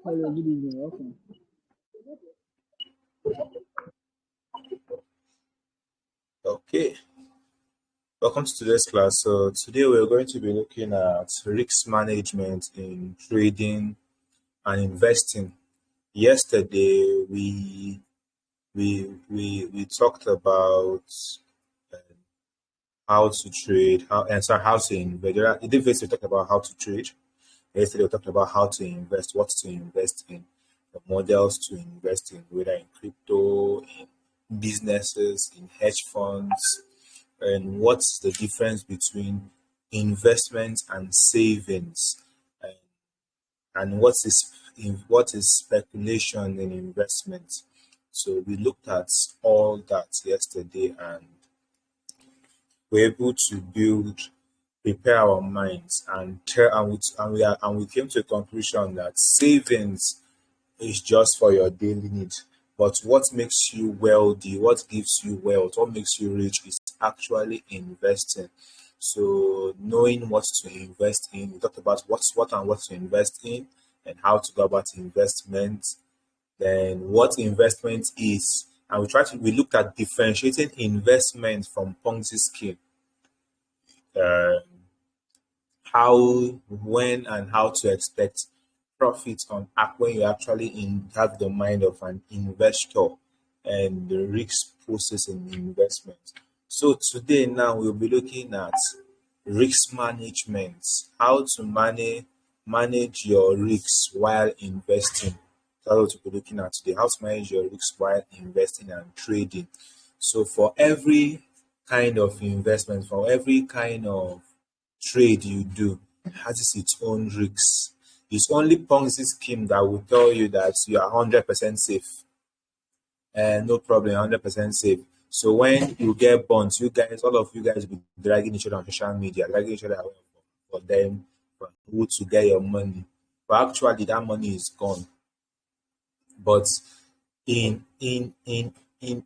Hello, good evening. Welcome. Okay, welcome to today's class. So today we're going to be looking at risk management in trading and investing. Yesterday we talked about uh, how to trade, how to invest. In this case, we talked about how to trade. Yesterday we talked about how to invest, what to invest in, the models to invest in, whether in crypto, in businesses, in hedge funds, and what's the difference between investment and savings, and, and what is speculation in investment. So we looked at all that yesterday, and we're able to prepare our minds, and we came to a conclusion that savings is just for your daily need. But what makes you wealthy, what gives you wealth, what makes you rich is actually investing. So knowing what to invest in, we talked about what to invest in and how to go about investment, then what investment is. And we looked at differentiating investment from Ponzi scheme. Uh, how, when, and how to expect profit on when you actually have the mind of an investor and the risk process in investment. So today now we'll be looking at risk management, how to manage your risks while investing. That's what we'll be looking at today. How to manage your risks while investing and trading. So for every kind of investment, for every kind of trade you do, has its own risks. It's only Ponzi scheme that will tell you that you are 100% safe and no problem, 100% safe. So when you get bonds, you guys, all of you guys, will be dragging each other on social media, dragging each other away for them, for who to get your money. But actually, that money is gone. But in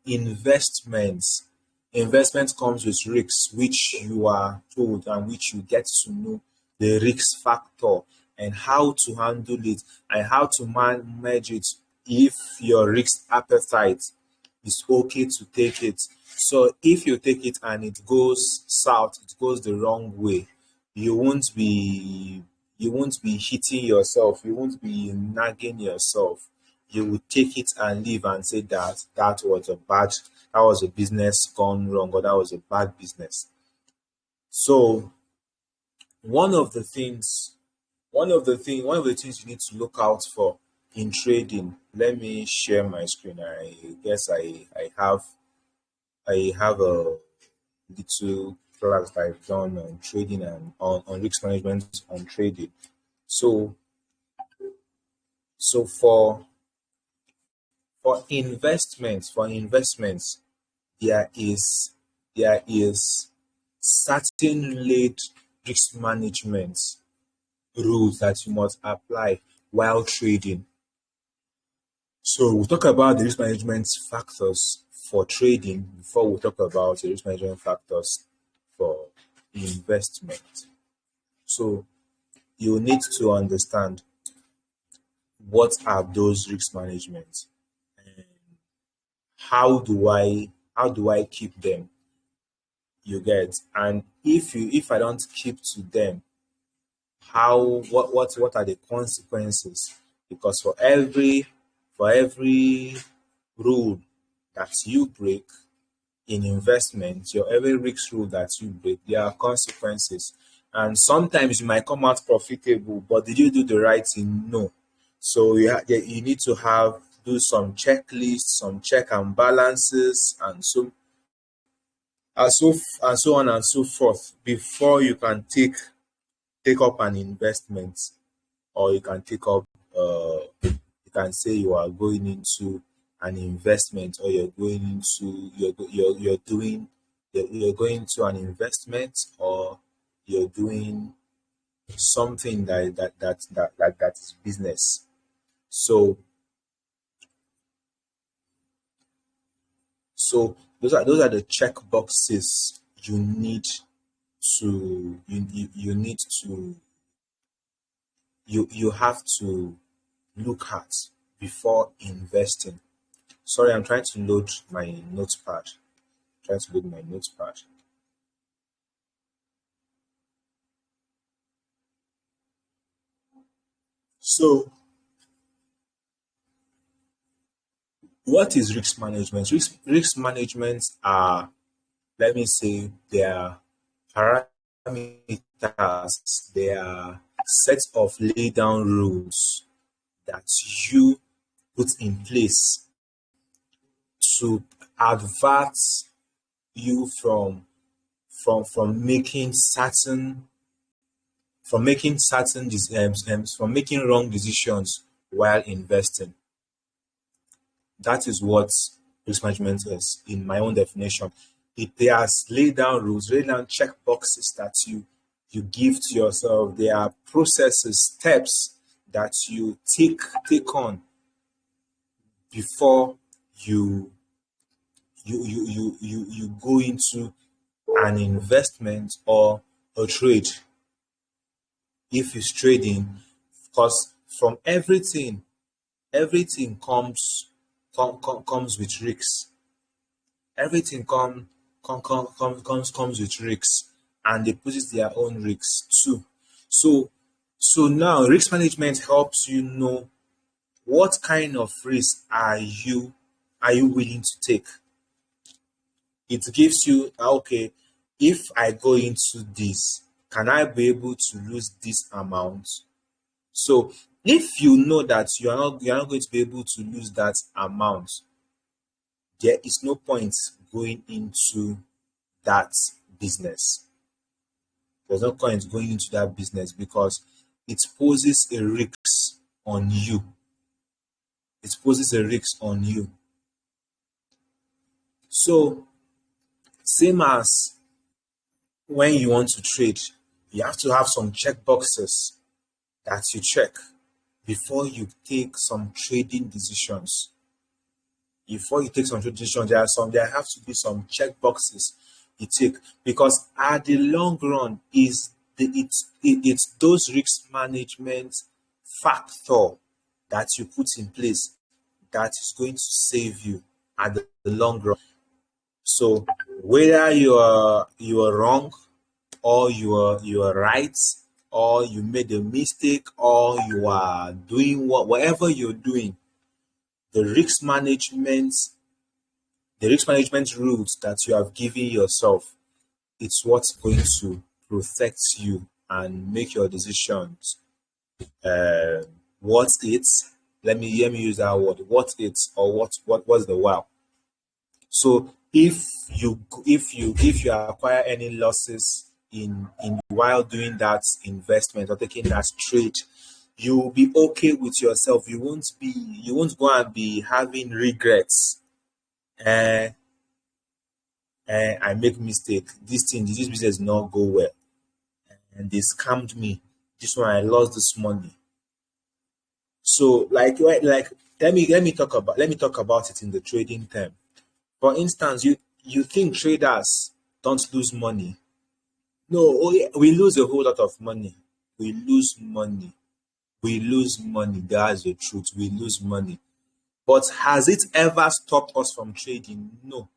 investments, investment comes with risks, which you are told and which you get to know the risk factor and how to handle it and how to manage it if your risk appetite is okay to take it. So if you take it and it goes south, it goes the wrong way, you won't be you won't be hitting yourself, you won't be nagging yourself. You will take it and leave and say that that was a business gone wrong, or that was a bad business. So one of the things one of the things you need to look out for in trading. Let me share my screen. I guess I have a little class that I've done on trading and on risk management on trading. So so for investments, there is there is certain laid risk management rules that you must apply while trading. So we'll talk about the risk management factors for trading before we talk about the risk management factors for investment. So you need to understand what are those risk management, and how do I keep them, you get. And if I don't keep to them, how what are the consequences? Because for every rule that you break in investment, your every risk rule that you break, there are consequences. And sometimes you might come out profitable, but did you do the right thing? No. So you need to do some checklists, some check and balances, and so on and so forth before you can take up an investment, or you can take up you can say you are going into an investment, or you're going into an investment, or you're doing something that is business. So those are the check boxes you need to you have to look at before investing? Sorry, I'm trying to load my notepad. Trying to load my notepad. So, what is risk management? Risk management are, let me say, they are parameters, they are sets of laid down rules that you put in place to advert you from making certain from making wrong decisions while investing. That is what risk management is, in my own definition. There are laid down rules, laid down check boxes that you give to yourself. There are processes, steps that you take on before you you go into an investment or a trade. If it's trading, because from everything comes with risks. Everything comes with risks, and they poses their own risks too. So now risk management helps you know what kind of risk are you willing to take. It gives you, okay, if I go into this, can I be able to lose this amount? So if you know that you are not going to be able to lose that amount, there is no point going into that business. There's no point going into that business because it poses a risk on you. It poses a risk on you. So same as when you want to trade, you have to have some check boxes that you check before you take some trading decisions. Before you take some trading decisions, there have to be some check boxes you take, because at the long run is it's those risk management factor that you put in place that is going to save you at the long run. So whether you are wrong, or you are right, or you made a mistake, or you are doing whatever you're doing, the risk management rules that you have given yourself, it's what's going to protect you and make your decisions what it's let me use that word, what it's, or what's the wow. So if you acquire any losses in while doing that investment or taking that trade, you will be okay with yourself. You won't go and be having regrets. uh, I make mistake. This business did not go well, and they scammed me. This one I lost this money. So let me talk about it in the trading term. For instance, you think traders don't lose money? No, oh yeah, we lose a whole lot of money. We lose money. We lose money. That's the truth. We lose money. But has it ever stopped us from trading? No.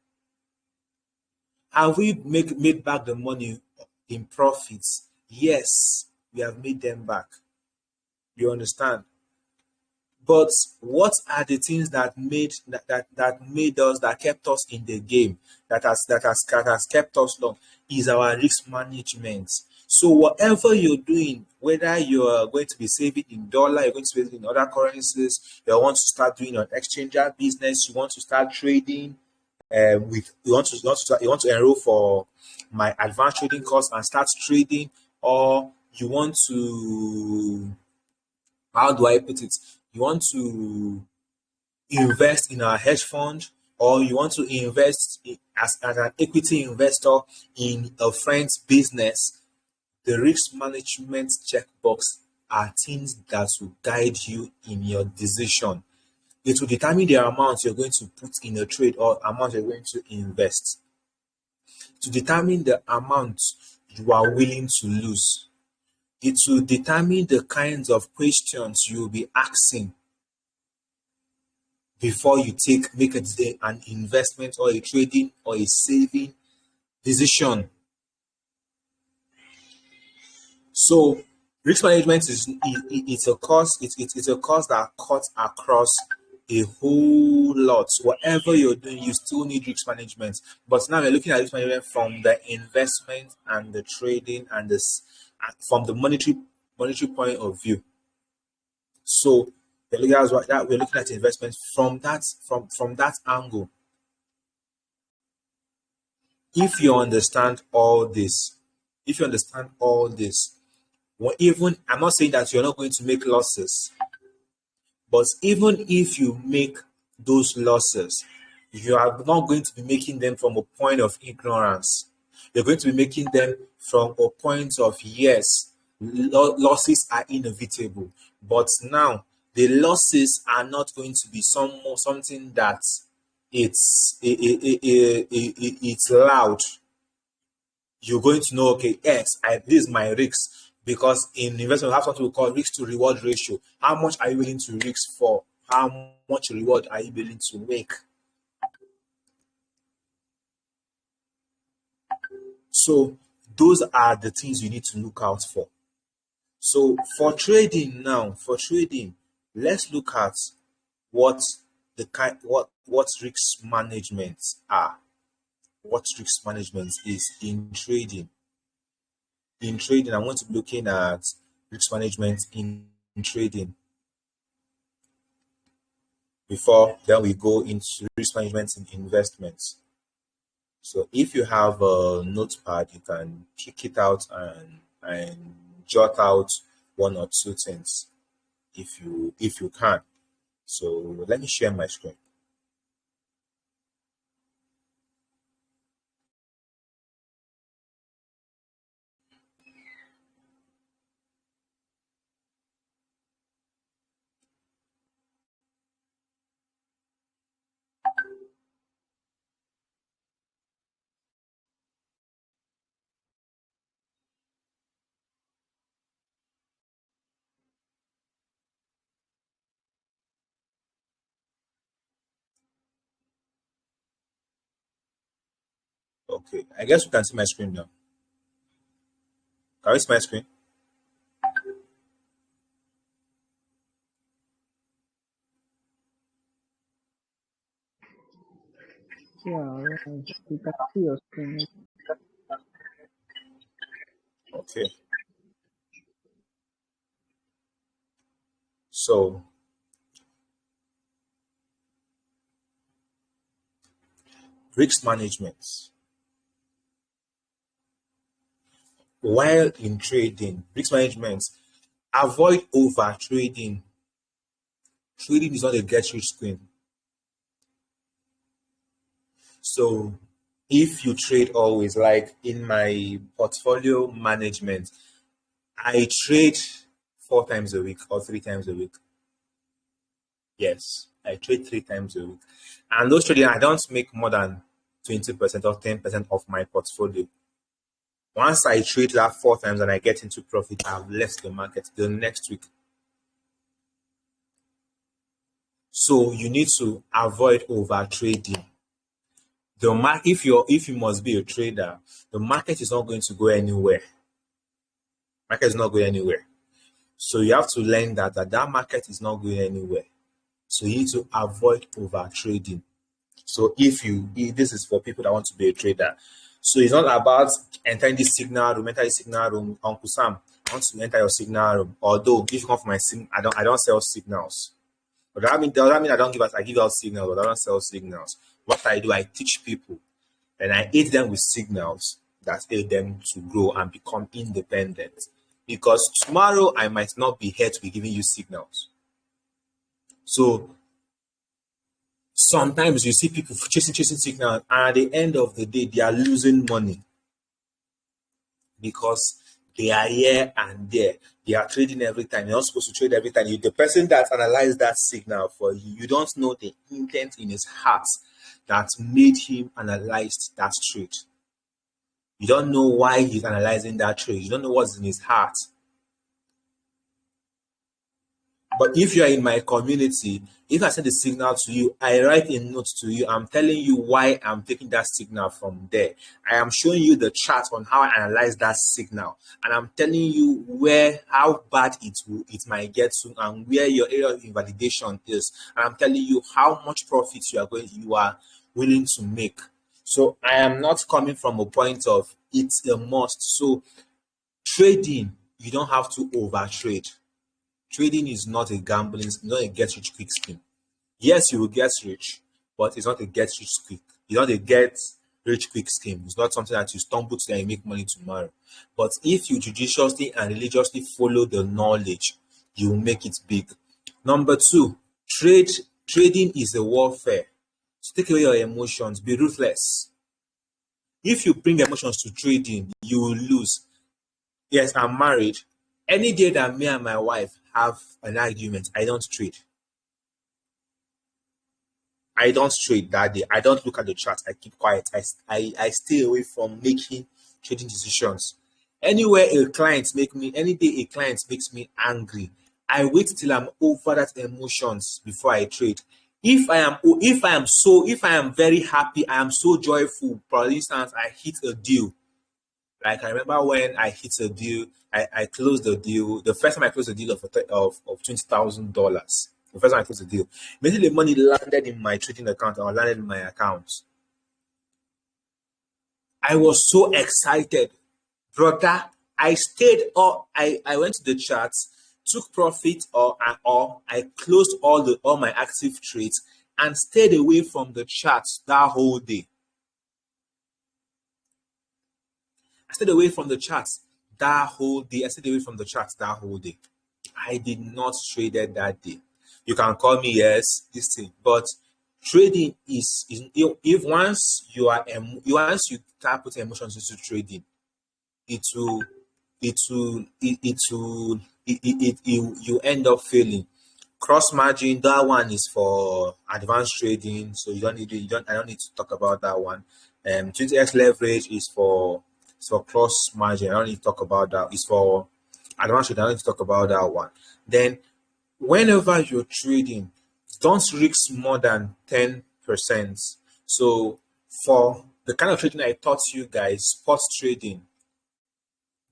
Have we made back the money in profits? Yes, we have made them back. You understand? But what are the things that kept us in the game, that has kept us long, is our risk management. So whatever you're doing, whether you're going to be saving in dollar, you're going to be saving in other currencies, you want to start doing an exchanger business, you want to start trading, with you want to enroll for my advanced trading course and start trading, or you want to, how do I put it? You want to invest in a hedge fund, or you want to invest as an equity investor in a friend's business. The risk management checkbox are things that will guide you in your decision. It will determine the amount you're going to put in a trade or amount you're going to invest, to determine the amount you are willing to lose. It will determine the kinds of questions you will be asking. before you make an investment or a trading or a saving decision. So risk management it's a course it's a course that cuts across a whole lot. Whatever you're doing, you still need risk management. But now we're looking at risk management from the investment and the trading and this from the monetary point of view. So we're looking at investment from that angle. If you understand all this, if you understand all this, well, even I'm not saying that you're not going to make losses, but even if you make those losses, you are not going to be making them from a point of ignorance. You're going to be making them from a point of yes, losses are inevitable, but now the losses are not going to be something that it's loud. You're going to know, okay, yes, this is my risk. Because in investment, we have something we call risk to reward ratio. How much are you willing to risk for? How much reward are you willing to make? So those are the things you need to look out for. So for trading now, let's look at what what risk management are. What risk management is in trading. In trading, I want to be looking at risk management in trading before then we go into risk management in investments. So if you have a notepad, you can kick it out and jot out one or two things if you can. So let me share my screen. Okay, I guess you can see my screen now. Can you see my screen? Yeah, you can see your screen. Okay. So risk management. While in trading, risk management, avoid over trading. Trading is not a get rich scheme. So if you trade always, like in my portfolio management, I trade 4 times a week or 3 times a week. Yes, I trade 3 times a week. And those trading, I don't make more than 20% or 10% of my portfolio. Once I trade that 4 times and I get into profit, I've left the market the next week. So you need to avoid over trading. If you must be a trader, the market is not going to go anywhere. Market is not going anywhere. So you have to learn that market is not going anywhere. So you need to avoid over trading. So if this is for people that want to be a trader. So it's not about entering this signal room, enter the signal room. Uncle Sam, I want to enter your signal room. Although if you come for my signal, I don't sell signals. But does that mean I give out signals, but I don't sell signals. What I do, I teach people and I aid them with signals that aid them to grow and become independent. Because tomorrow I might not be here to be giving you signals. So sometimes you see people chasing signals, and at the end of the day, they are losing money because they are here and there. They are trading every time. You're not supposed to trade every time. The person that analyzed that signal for you, you don't know the intent in his heart that made him analyze that trade. You don't know why he's analyzing that trade. You don't know what's in his heart. But if you are in my community, if I send a signal to you, I write a note to you, I'm telling you why I'm taking that signal from there. I am showing you the chart on how I analyze that signal, and I'm telling you how bad it might get to, and where your area of invalidation is. And I'm telling you how much profit you are willing to make. So I am not coming from a point of it's a must. So trading, you don't have to over trade. Trading is not a gambling, it's not a get rich quick scheme. Yes, you will get rich, but it's not a get rich quick. It's not a get rich quick scheme. It's not something that you stumble to and you make money tomorrow. But if you judiciously and religiously follow the knowledge, you will make it big. Number two, trading is a warfare. So take away your emotions, be ruthless. If you bring emotions to trading, you will lose. Yes, I'm married. Any day that me and my wife have an argument, I don't trade. I don't trade that day. I don't look at the chart. I keep quiet. I stay away from making trading decisions. Any day a client makes me angry, I wait till I'm over that emotions before I trade. If I am very happy, I am so joyful. For instance, I hit a deal. Like I remember when I hit a deal, I closed the deal. The first time I closed a deal of $20,000. The first time I closed the deal, immediately the money landed in my trading account or landed in my account. I was so excited, brother. I stayed up. I went to the charts, took profit, or I closed all my active trades and stayed away from the charts that whole day. I stayed away from the charts that whole day. I did not trade that day. You can call me this thing, but trading is if once you start putting emotions into trading, you end up failing. Cross margin, that one is for advanced trading, so I don't need to talk about that one. 20x leverage is for cross margin. I don't need to talk about that. It's for advanced trading. I don't need to talk about that one. Then whenever you're trading, don't risk more than 10%. So for the kind of trading I taught you guys, sports trading,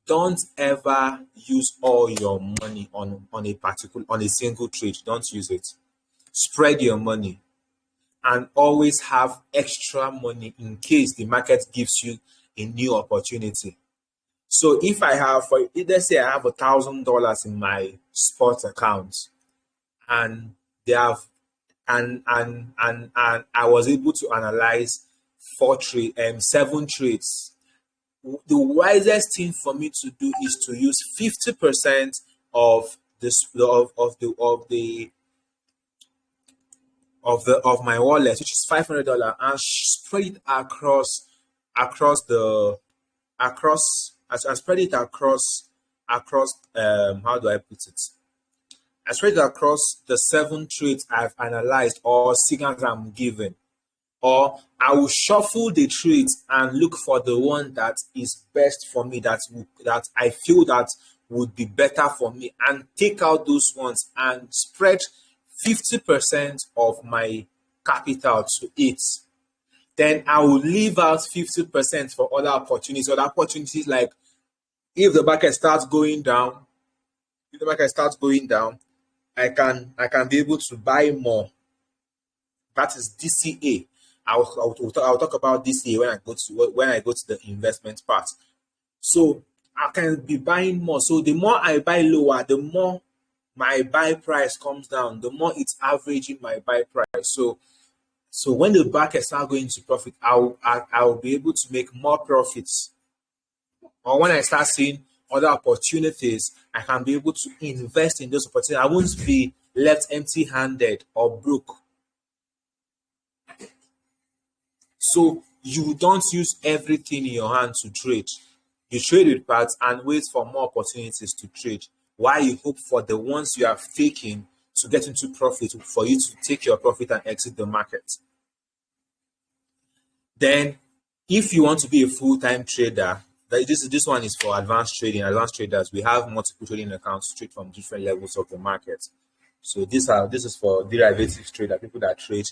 don't ever use all your money on a single trade. Don't use it. Spread your money and always have extra money in case the market gives you a new opportunity. So if let's say I have $1,000 in my sports account, and I was able to analyze 7 trades. The wisest thing for me to do is to use 50% of my wallet, which is $500, and spread it across how do I put it? I spread it across the 7 trades I've analyzed or signals I'm given. Or I will shuffle the trades and look for the one that is best for me, that I feel that would be better for me, and take out those ones and spread 50% of my capital to it. Then I will leave out 50% for other opportunities. Other opportunities like if the market starts going down, I can be able to buy more. That is DCA. I'll talk about DCA when I go to the investment part. So I can be buying more. So the more I buy lower, the more my buy price comes down, the more it's averaging my buy price. So when the market starts going to profit, I'll be able to make more profits. Or when I start seeing other opportunities, I can be able to invest in those opportunities. I won't be left empty-handed or broke. So you don't use everything in your hand to trade. You trade with parts and wait for more opportunities to trade, while you hope for the ones you have taken to get into profit, for you to take your profit and exit the market. Then, if you want to be a full-time trader, this one is for advanced trading. Advanced traders, we have multiple trading accounts to trade from different levels of the market. So this is for derivatives trader, people that trade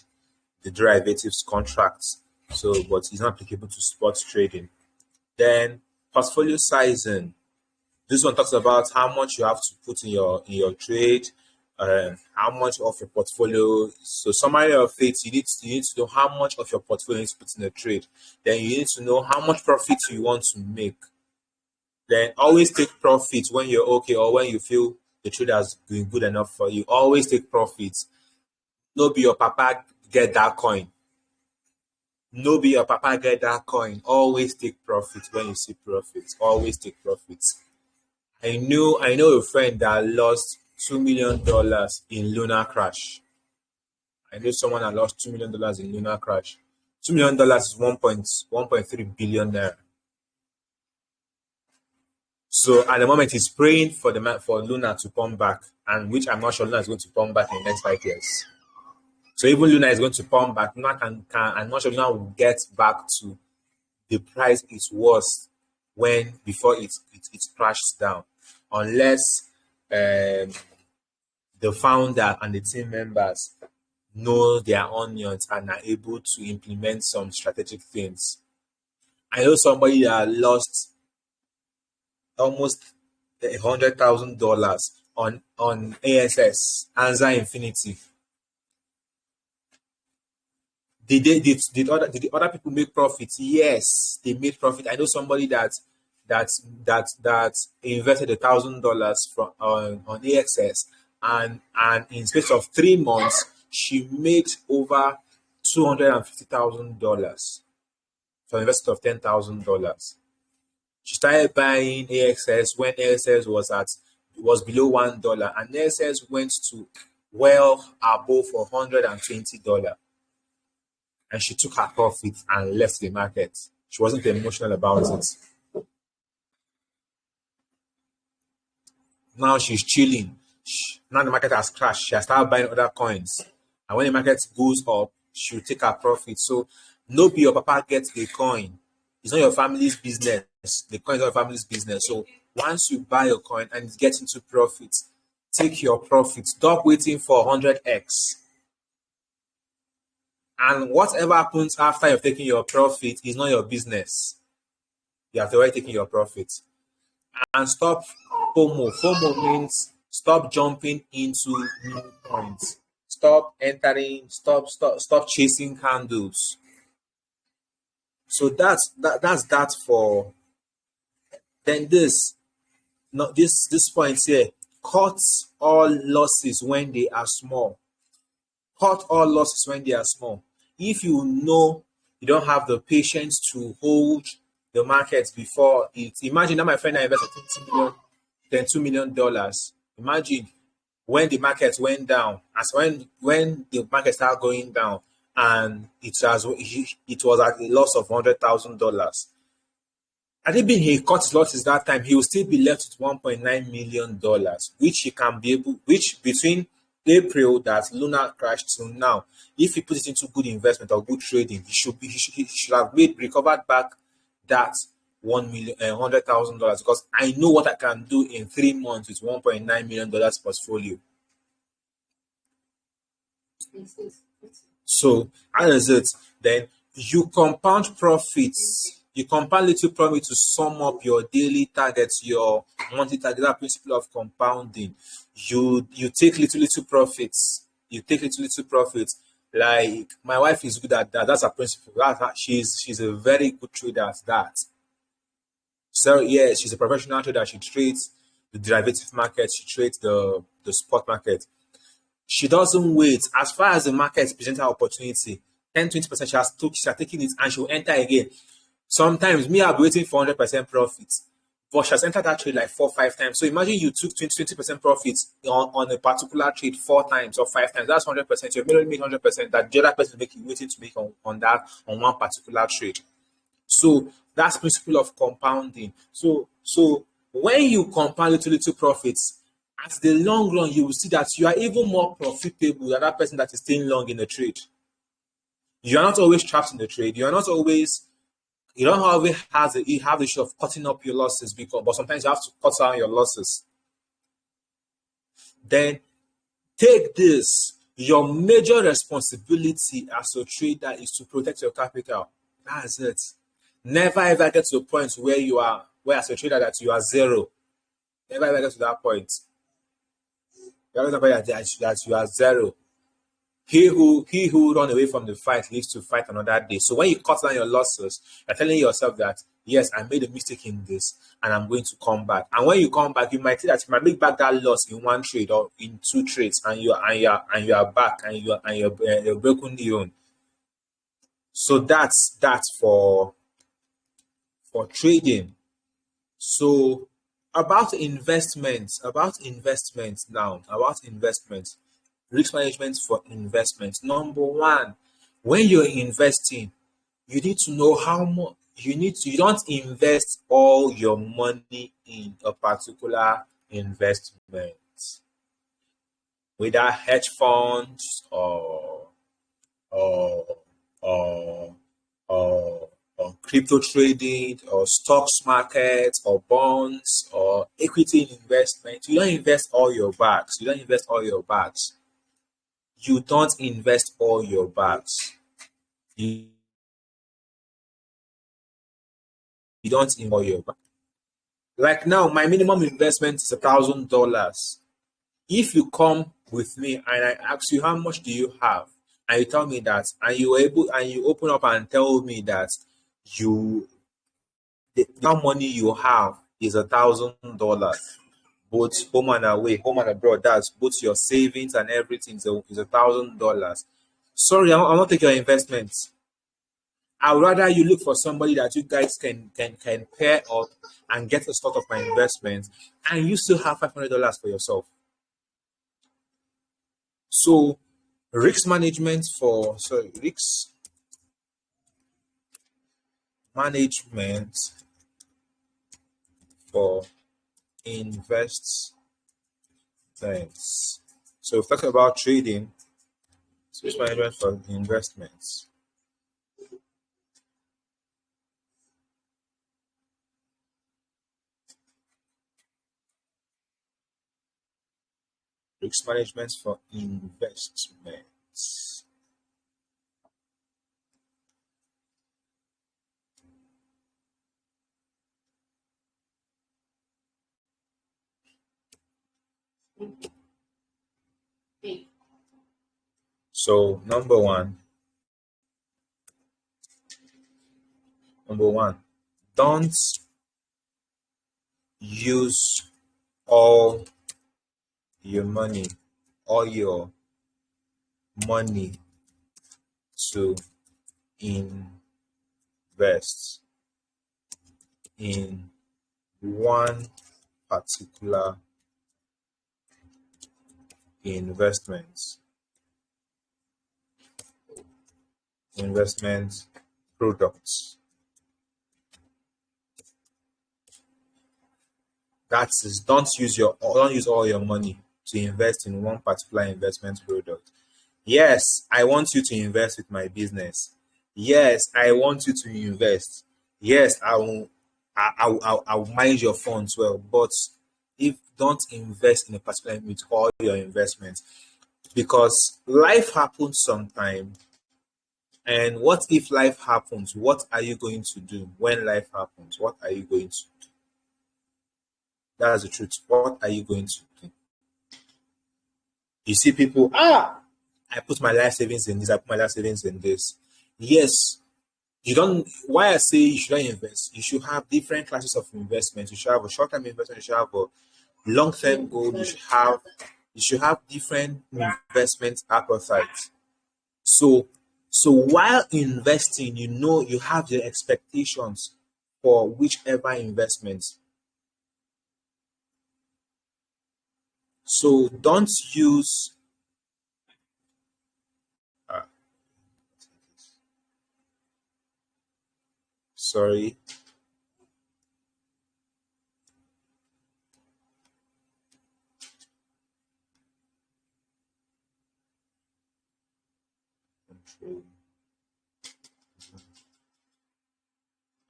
the derivatives contracts. So, but it's not applicable to sports trading. Then portfolio sizing. This one talks about how much you have to put in your trade, how much of your portfolio. So summary of it, you need to know how much of your portfolio you need to put in a trade. Then you need to know how much profit you want to make. Then always take profit when you're okay or when you feel the trade has been good enough for you. Always take profits. No be your papa get that coin. No be your papa get that coin. Always take profit when you see profits. Always take profits. I know a friend that lost $2 million in Luna crash. I know someone that lost $2 million in Luna crash. $2 million is 1.3 billion naira. So at the moment, he's praying for Luna to come back, and which I'm not sure Luna is going to come back in the next 5 years. So even Luna is going to come back. Luna I'm not sure Luna will get back to the price it was before it crashed down, unless the founder and the team members know their onions and are able to implement some strategic things. I know somebody that lost almost $100,000 on ASS, Anza Infinity. Did other people make profits? Yes, they made profit. I know somebody that invested $1,000 on AXS, and in space of 3 months she made over $250,000 for an investment of $10,000. She started buying AXS when AXS was below $1, and AXS went to well above $120. And she took her profit and left the market. She wasn't emotional about it. Now she's chilling. Now the market has crashed. She has started buying other coins. And when the market goes up, she'll take her profit. So no be your papa gets the coin. It's not your family's business. The coin is not your family's business. So once you buy a coin and it gets into profit, take your profit. Stop waiting for 100x. And whatever happens after you've taken your profit is not your business. You have already taken your profit. And stop FOMO. FOMO means stop jumping into new coins. Stop entering. Stop chasing candles. So that's that for. Then this point here. Cut all losses when they are small. Cut all losses when they are small. If you know you don't have the patience to hold the market before it, imagine that my friend I invested $2 million. Imagine when the market went down, as when the market started going down, and it was at a loss of $100,000. Had it been he cut his losses that time, he will still be left with $1.9 million, which he can be able, which between April that Luna crashed till now, if he puts it into good investment or good trading, he should have recovered back that $100,000, because I know what I can do in 3 months with $1.9 million portfolio. So how is it? Then you compound profits. You compound little profit to sum up your daily targets, your monthly target. That principle of compounding. You take little profits. You take little profits. Like my wife is good at that. That's her principle. She's a very good trader at that. So yeah, she's a professional trader. She trades the derivative market. She trades the spot market. She doesn't wait. As far as the market presents her opportunity, 10-20%, she has taken it and she'll enter again. Sometimes me, I'll be waiting for 100% profit, but she has entered that trade like 4 or 5 times. So imagine you took 20% profits on a particular trade 4 times or 5 times. That's 100%. You've made 100% that the other person is waiting to make on one particular trade. So that's principle of compounding. So when you compound little profits, at the long run, you will see that you are even more profitable than that person that is staying long in the trade. You are not always trapped in the trade. You don't always have the issue of cutting up your losses, but sometimes you have to cut down your losses. Then Take this. Your major responsibility as a trader is to protect your capital. That's it. Never ever get to a point where you are, where as a trader that you are zero. Never ever get to that point. Never ever that you are zero. He who run away from the fight lives to fight another day. So when you cut down your losses, you're telling yourself that yes, I made a mistake in this, and I'm going to come back. And when you come back, you might think that you might make back that loss in one trade or in two trades, and you are back, and you're broken even. So that's for trading. So about investments now, about investments, risk management for investments. Number one, when you're investing, you need to know how much you don't invest all your money in a particular investment, whether hedge funds or or or crypto trading or stocks market or bonds or equity investment. You don't invest all your bags. You don't invest all your bags. You don't invest all your bags. You, you don't invest all your bags. Like now, my minimum investment is $1,000. If you come with me and I ask you how much do you have, and you tell me that, and you open up and tell me that you the amount money you have is $1,000, both home and away, home and abroad. That's both your savings and everything is $1,000. Sorry, I'm not taking your investments. I'd rather you look for somebody that you guys can pair up and get a start of my investment, and you still have $500 for yourself. So risk management management for investments. So we're talking about trading, risk management for investments. Risk management for investments. So number one, don't use all your money to invest in one particular investment products. That is, don't use all your money to invest in one particular investment product. Yes, I want you to invest with my business. Yes, I want you to invest. Yes, I will manage your funds well. But if don't invest in a particular with all your investments, because life happens sometime. And what if life happens? What are you going to do when life happens? What are you going to do? That's the truth. What are you going to do? You see people, I put my life savings in this, I put my life savings in this. Yes, you don't, why I say you shouldn't invest, you should have different classes of investment. You should have a short-term investment, you should have a long-term goal, you should have different investment appetites. So while investing, you have your expectations for whichever investment. So don't use sorry.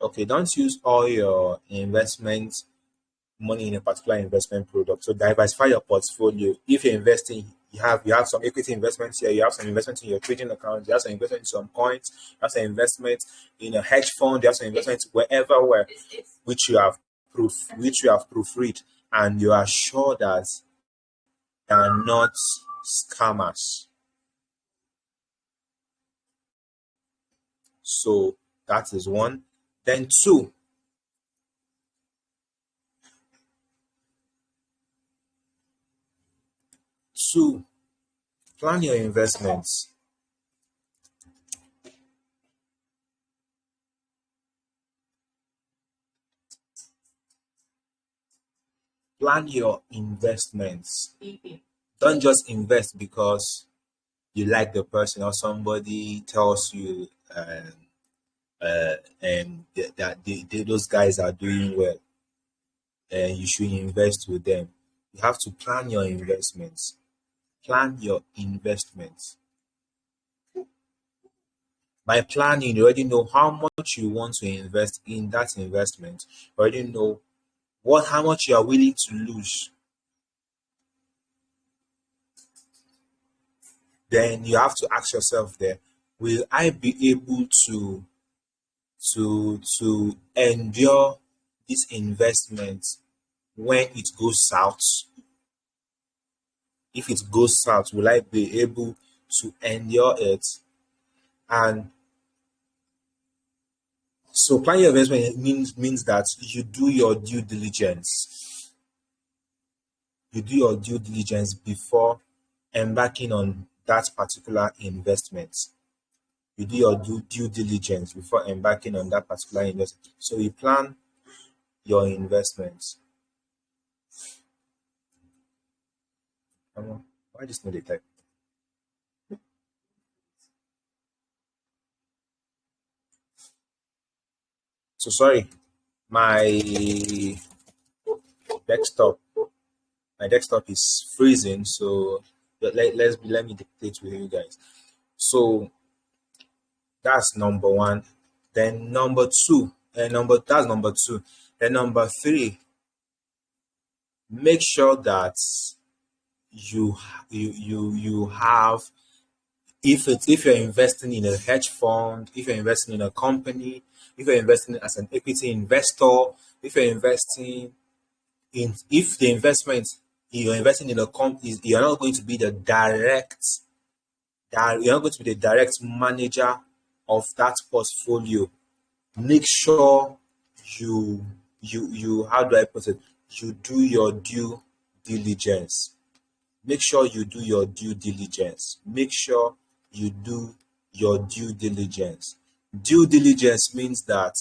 Okay, don't use all your investment money in a particular investment product. So diversify your portfolio. If you're investing You have some equity investments here, you have some investment in your trading account, you have some investment in some coins, you have some investment in a hedge fund, you have some investment where which you have proofread, and you are sure that they are not scammers. So that is one. Then two, plan your investments. Plan your investments. Don't just invest because you like the person or somebody tells you and that those guys are doing well and you should invest with them. You have to plan your investments. Plan your investments. By planning, you already know how much you want to invest in that investment. You already know how much you are willing to lose. Then you have to ask yourself there, will I be able to endure this investment when it goes south? If it goes south, will I be able to endure it? And so plan your investment means that you do your due diligence. You do your due diligence before embarking on that particular investment. You do your due diligence before embarking on that particular investment. So you plan your investments. Why this not the type? So sorry, my desktop is freezing. So let me dictate with you guys. So that's number one. Then number two. Then number three. Make sure that you have, if you're investing in a hedge fund, if you're investing in a company, if you're investing as an equity investor, if the investment you're investing in a company, you're not going to be the direct manager of that portfolio. Make sure you how do I put it? You do your due diligence. Make sure you do your due diligence. Make sure you do your due diligence. Due diligence means that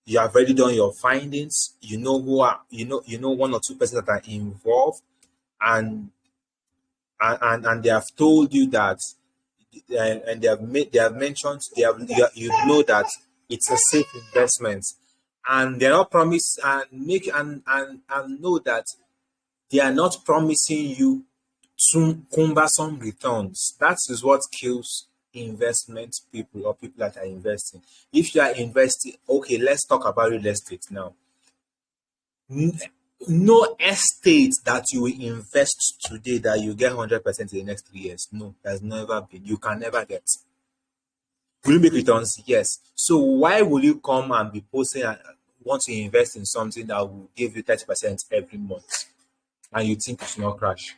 you have already done your findings. You know one or two persons that are involved, and they have told you that, and you know that it's a safe investment, and they're not promised and know that they are not promising you cumbersome returns. That is what kills investment people or people that are investing. If you are investing, okay, let's talk about real estate now. No estate that you will invest today that you get 100% in the next 3 years. No, there's never been. You can never get. Will you make returns? Yes. So why will you come and be posting and want to invest in something that will give you 30% every month, and you think it will not crash?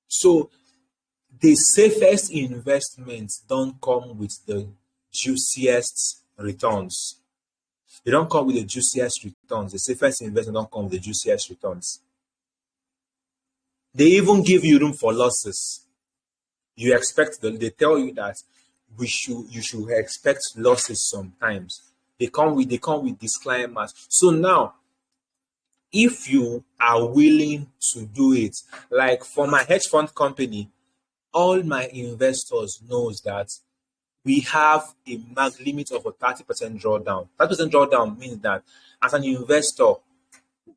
So the safest investments don't come with the juiciest returns. They don't come with the juiciest returns. The safest investment don't come with the juiciest returns. They even give you room for losses. You expect them. They tell you that you should expect losses sometimes. They come with disclaimers. So now, if you are willing to do it, like for my hedge fund company, all my investors knows that we have a max limit of a 30% drawdown. 30% drawdown means that as an investor,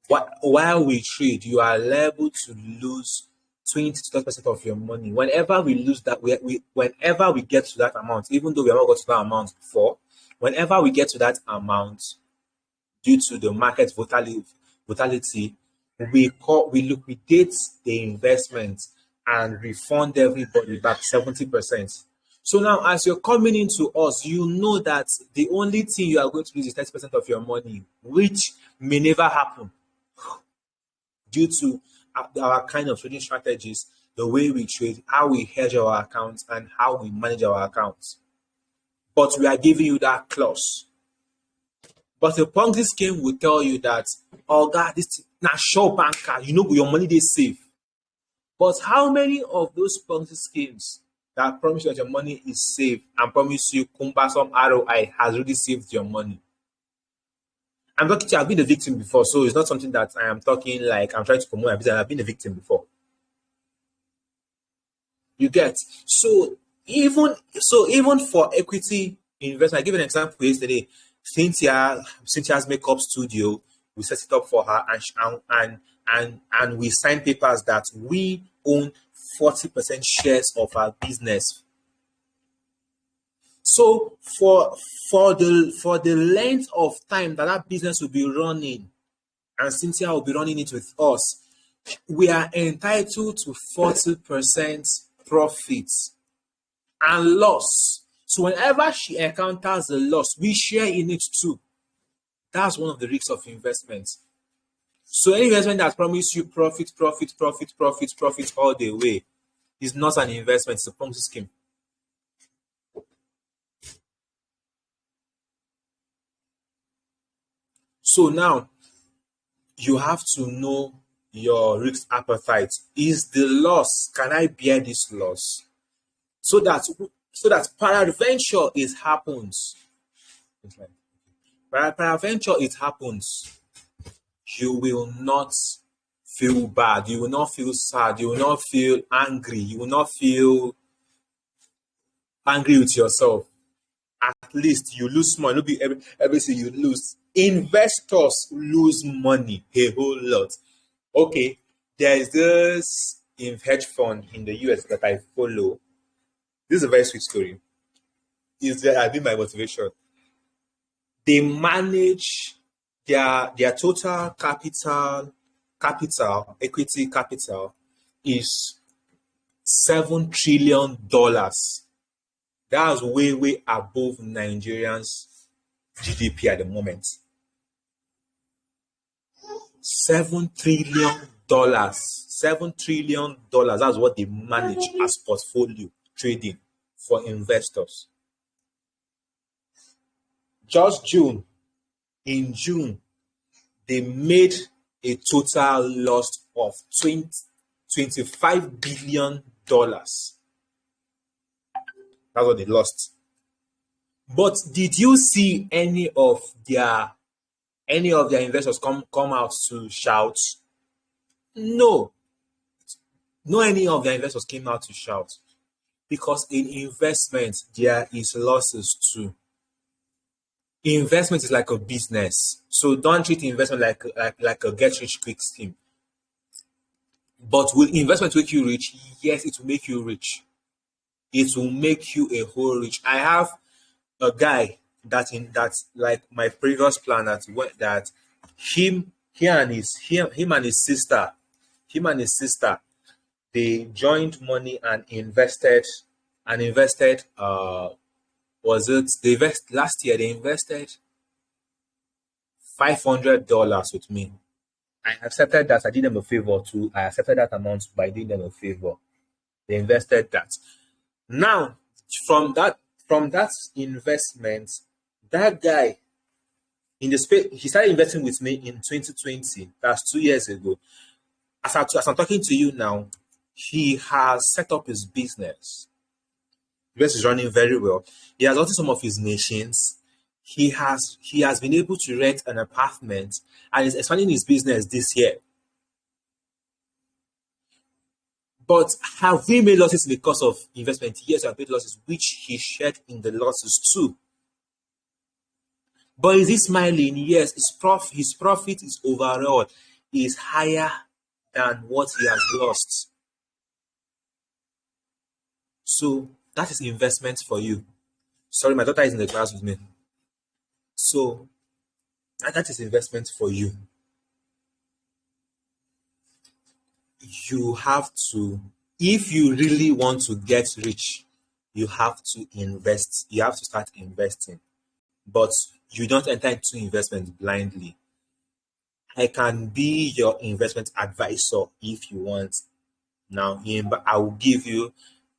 while we trade, you are liable to lose 20 to 30% of your money. Whenever we lose that, whenever we get to that amount, even though we have not got to that amount before, whenever we get to that amount, due to the market volatility, we liquidate the investment and refund everybody back 70%. So now, as you're coming into us, you know that the only thing you are going to lose is 30% of your money, which may never happen due to our kind of trading strategies, the way we trade, how we hedge our accounts, and how we manage our accounts. But we are giving you that clause. But the Ponzi scheme will tell you that, oh God, this now sure banker, you know your money they save. But how many of those Ponzi schemes that promise you that your money is safe and promise you cumbersome ROI has really saved your money? I'm talking to you, I've been a victim before, so it's not something that I am talking like I'm trying to promote my business. I've been a victim before. You get even for equity investment, I give an example yesterday. Cynthia's makeup studio, we set it up for her, and we signed papers that we own 40% shares of our business. So for the length of time that business will be running, and Cynthia will be running it with us, we are entitled to 40% profits and loss. So whenever she encounters a loss, we share in it too. That's one of the risks of investments. So any investment that promises you profit all the way is not an investment, it's a Ponzi scheme. So now you have to know your risk appetite. Is the loss, can I bear this loss? So that peradventure it happens. Peradventure it happens. You will not feel bad. You will not feel sad. You will not feel angry. You will not feel angry with yourself. At least you lose money. It'll be everything you lose. Investors lose money a whole lot. Okay, there is this hedge fund in the US that I follow. This is a very sweet story. It's that I've been my motivation. They manage their total equity capital is $7 trillion. That's way above Nigerians' GDP at the moment. $7 trillion. $7 trillion. That's what they manage as portfolio trading for investors. Just in June, they made a total loss of $25 billion. That's what they lost. But did you see any of their investors come out to shout? No. No, any of their investors came out to shout. Because in investment, there is losses too. Investment is like a business. So don't treat investment like a get-rich-quick scheme. But will investment make you rich? Yes, it will make you rich. It will make you a whole rich. I have a guy that's like my previous plan that him and his sister, they joined money and invested last year they invested $500 with me. I accepted that. I did them a favor too. I accepted that amount by doing them a favor. They invested that. Now, from that investment, that guy in the space, he started investing with me in 2020. That's 2 years ago. As I'm talking to you now, he has set up his business. The business is running very well. He has gotten some of his machines. He has been able to rent an apartment and is expanding his business this year. But have we made losses because of investment? Yes, we have made losses, which he shared in the losses too. But is he smiling? Yes, his profit is overall is higher than what he has lost. So that is investment for you. Sorry, my daughter is in the class with me. So that is investment for you. you have to, if you really want to get rich, you have to invest. You have to start investing. But you don't enter into investment blindly. I can be your investment advisor if you want. Now, I will give you.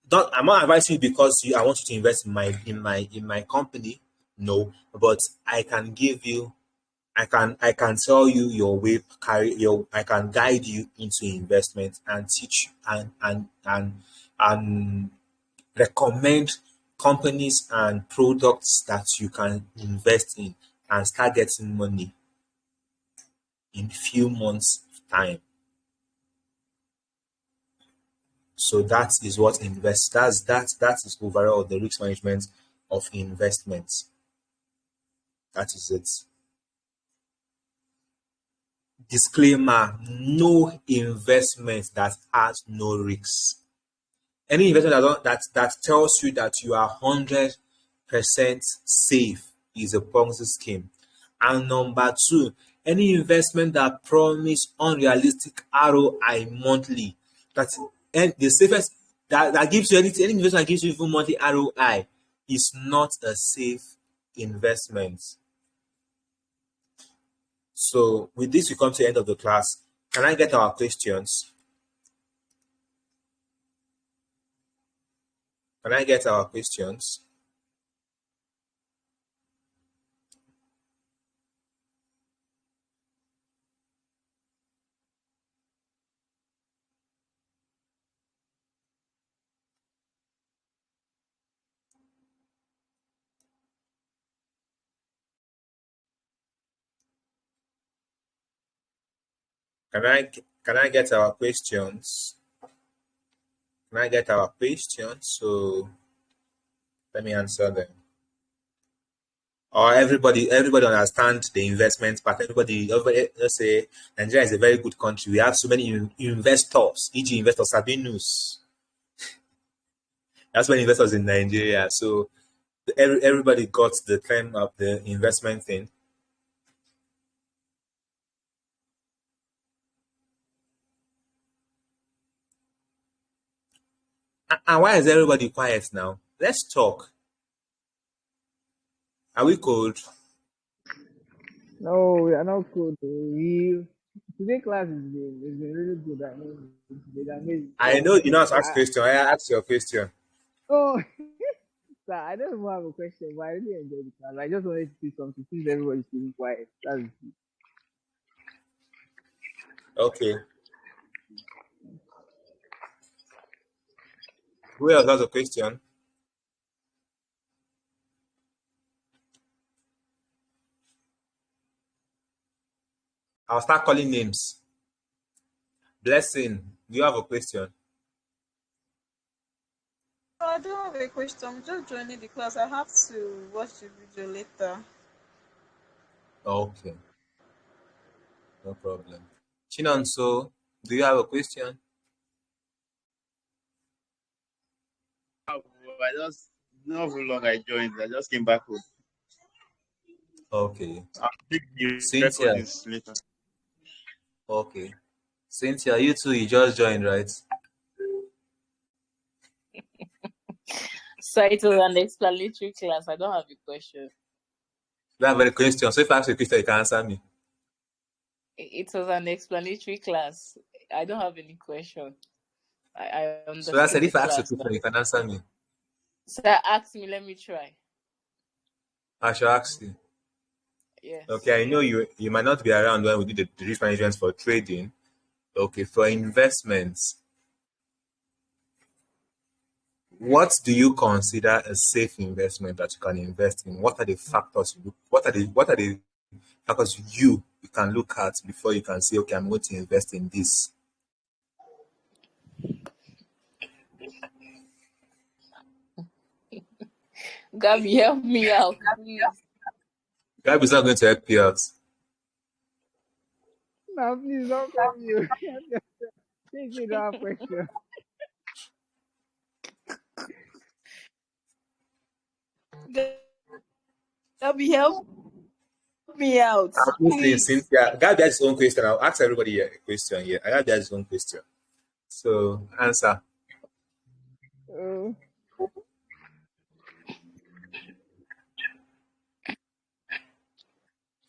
Don't. I'm not advising you because I want you to invest in my company. No, but I can give you. I can tell you your way. I can guide you into investment and teach you and recommend companies and products that you can invest in and start getting money in few months time. So that is what invest. That is overall the risk management of investments. That is it. Disclaimer: no investment that has no risks. Any investment that tells you that you are 100% safe is a Ponzi scheme. And number two, any investment that promise unrealistic ROI monthly, and the safest that gives you any investment that gives you even monthly ROI is not a safe investment. So with this, we come to the end of the class. Can I get our questions? Can I get our questions? Can I get our questions? Can I get our questions? So let me answer them. Or everybody understand the investment part. Everybody, let's say Nigeria is a very good country. We have so many investors, e.g. investors Sabinus. That's many investors in Nigeria. So everybody got the term of the investment thing. And why is everybody quiet now? Let's talk. Are we cold? No, we are not cool. Today class is been really good. I mean, it's been amazing. I know you know how to ask I, question. I ask your question. oh, sir, I don't even have a question, but I really enjoyed the class. I just wanted to see something since everybody's being quiet. That's Okay. Who else has a question? I'll start calling names. Blessing, do you have a question? I don't have a question. I'm just joining the class. I have to watch the video later. Okay, no problem. Chinonso, do you have a question? I just not for long I joined. I just came back home. Okay. I'll take the Cynthia, recordings later. okay. Cynthia, you too, you just joined, right? So it was an explanatory class. I don't have a question. You have a question. So if I ask you a question, you can answer me. It was an explanatory class. I don't have any question. I So I said understood the if I ask you a class. question, you can answer me. So ask me, let me try. I shall ask you. Yes. Okay, I know you might not be around when we do the risk management for trading. Okay, for investments, what do you consider a safe investment that you can invest in? What are the factors? What are the factors you can look at before you can say, okay, I'm going to invest in this? Gabby, help me out, please. Gab is not going to help you out. now, please don't call me. Take me to our question. Gabby, help me out, I'm listening, please. Cynthia. Gab has his own question. I'll ask everybody a question here. Gab has his own question. So answer. Uh,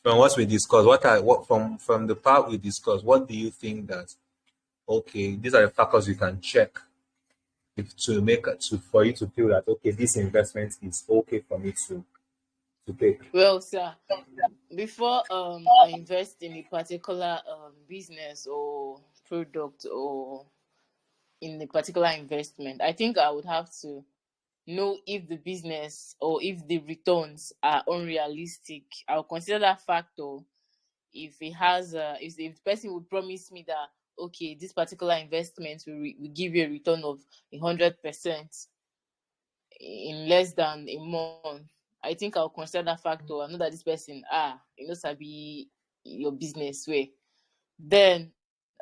From what we discussed, what from the part we discussed, what do you think that okay, these are the factors you can check if to make to for you to feel that okay, this investment is okay for me to take. Well, sir, before I invest in a particular business or product or in a particular investment, I think I would have to know if the business or if the returns are unrealistic. I'll consider that factor. If it has if the person would promise me that okay, this particular investment will give you a return of 100% in less than a month, I think I'll consider that factor. I know that this person sabi your business way. Then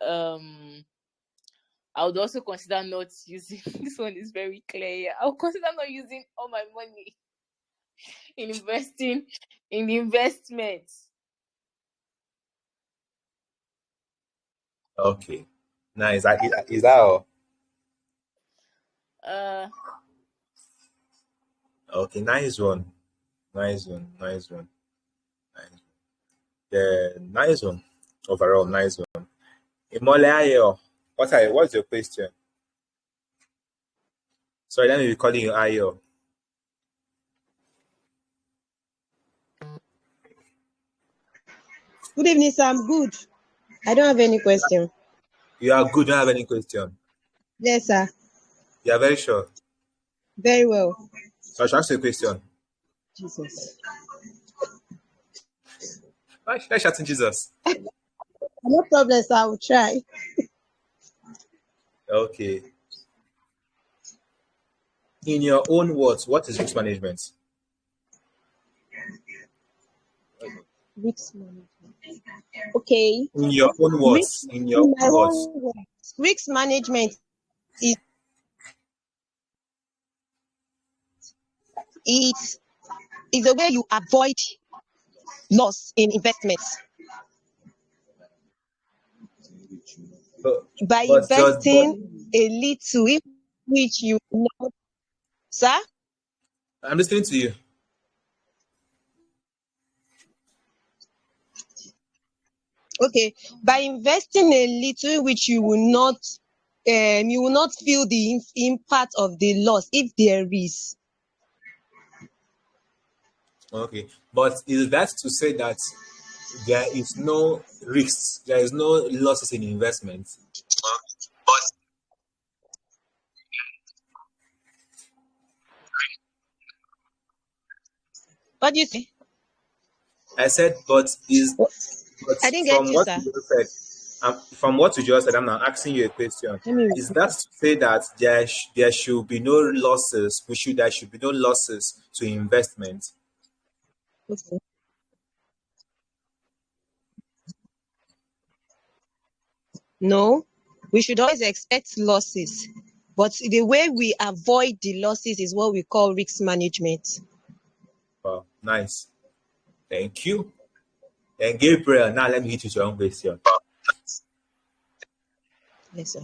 I would also consider not using this one is very clear. I'll consider not using all my money in investing in the investment. Okay. Now is that all? Uh Okay, nice one. Nice one. Nice one. Nice one. Yeah, nice one. Overall, nice one. Imole Ayo. What's your question? Sorry, let me be calling you Ayo. Good evening, sir. I'm good. I don't have any question. You are good, don't have any question. Yes, sir. You are very sure. Very well. So I should ask you a question. Jesus. Why should I shout in Jesus? No problem, sir. I will try. Okay. In your own words, what is risk management? Risk management. Okay. In your own words. In your In my own words. own words, risk management is is the way you avoid loss in investments But, by but just but investing a little, in which you know, sir. I'm listening to you. Okay, by investing a little, in which you will not feel the impact of the loss if there is. Okay. But is that to say that there is no risks, there is no losses in investment? What do you say? I said, but I didn't get from you, what sir. you just said, from what you just said, I'm now asking you a question. Let me Is that to say that there should be no losses? There should be no losses to investment? okay. No, we should always expect losses, but the way we avoid the losses is what we call risk management. Wow, nice. Thank you. And Gabriel, now let me hit you with your own question. Yes, sir.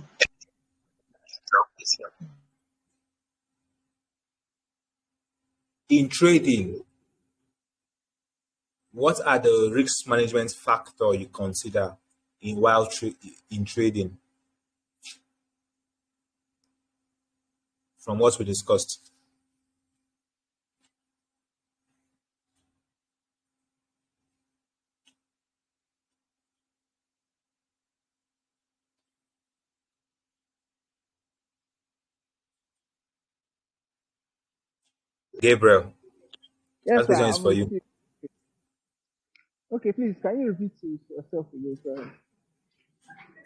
In trading, what are the risk management factors you consider in trading from what we discussed? Gabriel, yes, that sir. question is I'm for with you. you. Okay, please, can you repeat yourself again? Sorry.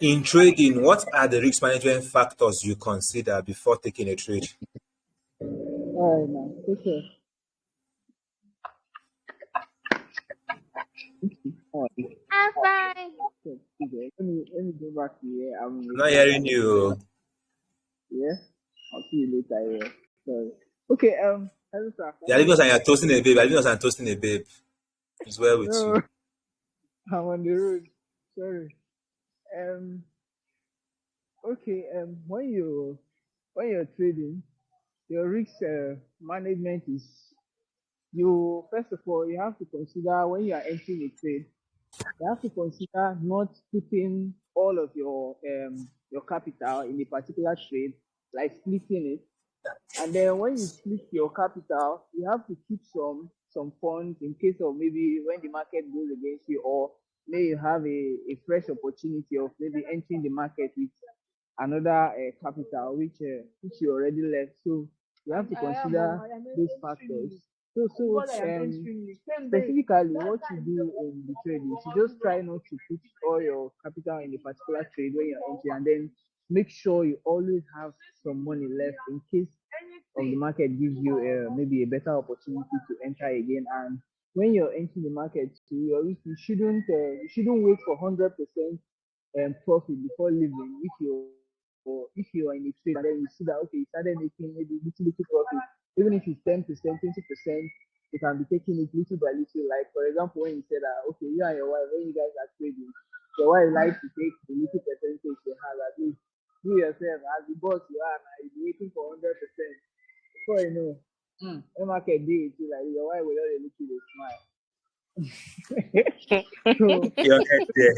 In trading, what are the risk management factors you consider before taking a trade? All right, now. Okay. All right. I'm fine. Okay. Let me go back to here. I'm I'm with not hearing you. yeah. I'll see you later. Yeah. Sorry. Okay. Hello, sir. Yeah, Can you leaving us hear and me? you're toasting a babe. I leaving us and toasting a babe. It's well with you. No, I'm on the road. Sorry. Um. Okay, when you're trading, your risk management is, you first of all you have to consider when you are entering a trade, you have to consider not putting all of your capital in a particular trade, like splitting it. And then when you split your capital, you have to keep some funds in case of maybe when the market goes against you, or may you have a fresh opportunity of maybe entering the market with another capital which you already left. So you have to consider those factors. Specifically, what you do in the trade is you just try not to put all your capital in a particular trade when you're entering, and then make sure you always have some money left in case of the market gives you maybe a better opportunity to enter again. And when you're entering the market, you shouldn't wait for 100% profit before leaving. If you are in a trade and then you see that okay, you started making maybe little profit, even if it's 10%, 20%, you can be taking it little by little. Like for example, when you said that okay, you and your wife, when you guys are trading, your wife likes to take the little percentage you have. At least you yourself, as the boss you are now, you'll be waiting for 100%. Before you know, when market deal with you, like your wife will already look you a smile. So Your head there.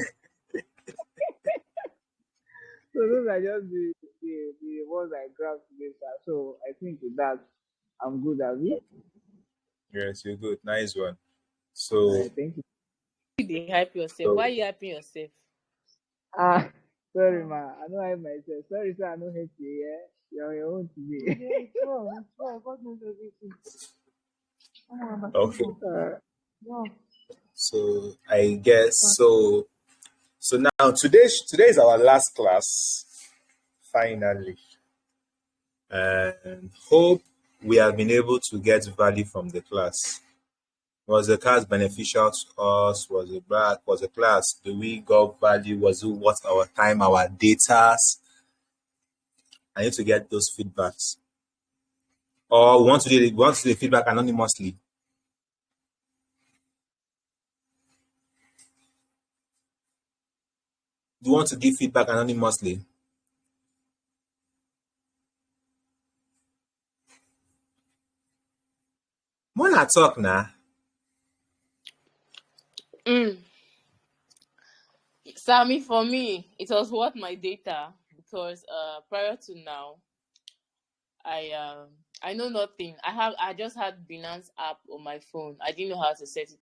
so those are just the ones I grabbed today, sir. So I think with that I'm good at it. Yes, you're good. Nice one. All So, right, thank you. You hype yourself. so Why you hyping yourself? Ah, sorry, ma. I don't have myself. Sorry, sir. I don't hate you. Yeah, you're on your own today. okay. uh, So I guess so. So now today is our last class. Finally, and hope we have been able to get value from the class. Was the class beneficial to us? Was it bad? Was the class? Do we got value? Was it worth our time, our data? I need to get those feedbacks. Or we want to do the feedback anonymously. Do you want to give feedback anonymously? Wanna talk now? Mm. Sammy, for me, it was worth my data because prior to now, I um I know nothing. I just had Binance app on my phone. I didn't know how to set it